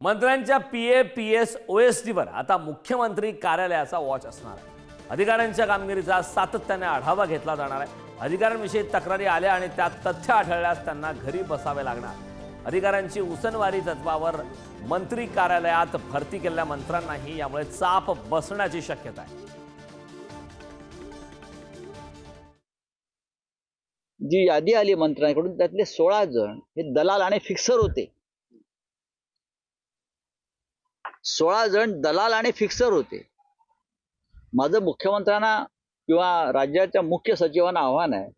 मंत्र्यांच्या PA PS ओएसडीवर आता मुख्यमंत्री कार्यालयाचा वॉच असणार आहे। अधिकाऱ्यांच्या कामगिरीचा सातत्याने आढावा घेतला जाणार आहे। अधिकाऱ्यांविषयी तक्रारी आल्या आणि त्यात तथ्य आढळल्यास त्यांना घरी बसावे लागणार। अधिकाऱ्यांची उसनवारी तत्वावर मंत्री कार्यालयात भरती केलेल्या मंत्र्यांनाही यामुळे चाप बसण्याची शक्यता आहे। जी यादी आली मंत्र्यांकडून त्यातले 16 जण हे दलाल आणि फिक्सर होते। 16 जण दलाल आणि फिक्सर होते। माझं मुख्यमंत्र्यांना किंवा राज्याच्या मुख्य सचिवांना आव्हान आहे,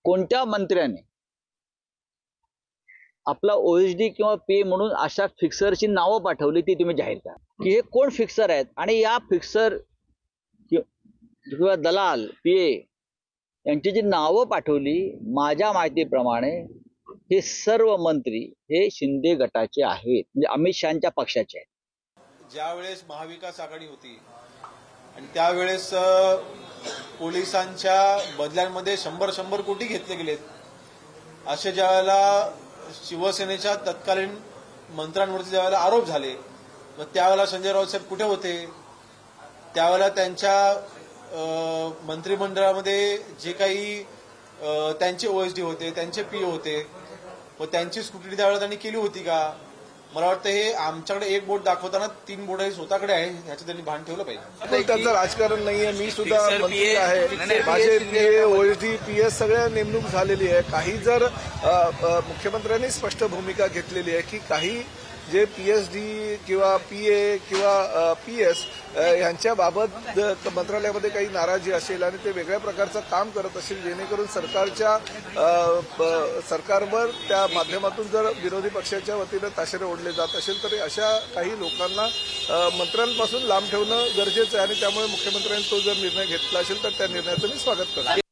कोणत्या मंत्र्याने आपला ओएसडी किंवा पीए म्हणून अशा फिक्सरची नावं पाठवली ती तुम्ही जाहीर करा की हे कोण फिक्सर आहेत। आणि या फिक्सर किंवा दलाल पीए यांची जी नावं पाठवली, माझ्या माहितीप्रमाणे हे सर्व मंत्री हे शिंदे गटाचे आहेत, म्हणजे अमित शहांच्या पक्षाचे आहेत। ज्यावेळेस महाविकास आघाडी होती आणि त्यावेळेस पोलिसांच्या बदल्यांमध्ये 100 कोटी घेतले गेलेत, असे ज्यावेळेला शिवसेनेच्या तत्कालीन मंत्र्यांवरती ज्यावेळेला आरोप झाले, मग त्यावेळेला संजय राऊत साहेब कुठे होते? त्यावेळेला त्यांच्या मंत्रिमंडळामध्ये जे काही त्यांचे ओएसडी होते, त्यांचे पीओ होते, व त्यांची स्क्रुटिनी त्यावेळेला त्यांनी केली होती का? मला वाटतं हे आमच्याकडे एक बोट दाखवताना 3 बोट हे स्वतःकडे आहे, ह्याचं त्यांनी भान ठेवलं पाहिजे। त्याचं राजकारण नाहीये। मी सुद्धा मंत्री आहे, माझे पीए ओएसडी पीएस सगळ्या नेमणूक झालेली आहे। काही जर मुख्यमंत्र्यांनी स्पष्ट भूमिका घेतलेली आहे की काही जे पीएचडी किंवा पीए किंवा पीएस यांच्याबाबत मंत्रालयामध्ये काही नाराजी असेल आणि ते वेगळ्या प्रकारचं काम करत असेल, जेणेकरून सरकारवर त्या माध्यमातून जर विरोधी पक्षाच्या वतीनं ताशेरे ओढले जात असेल, तर अशा काही लोकांना मंत्र्यांपासून लांब ठेवणं गरजेचं आहे। आणि त्यामुळे मुख्यमंत्र्यांनी तो जर निर्णय घेतला असेल तर त्या निर्णयाचं मी स्वागत करतो।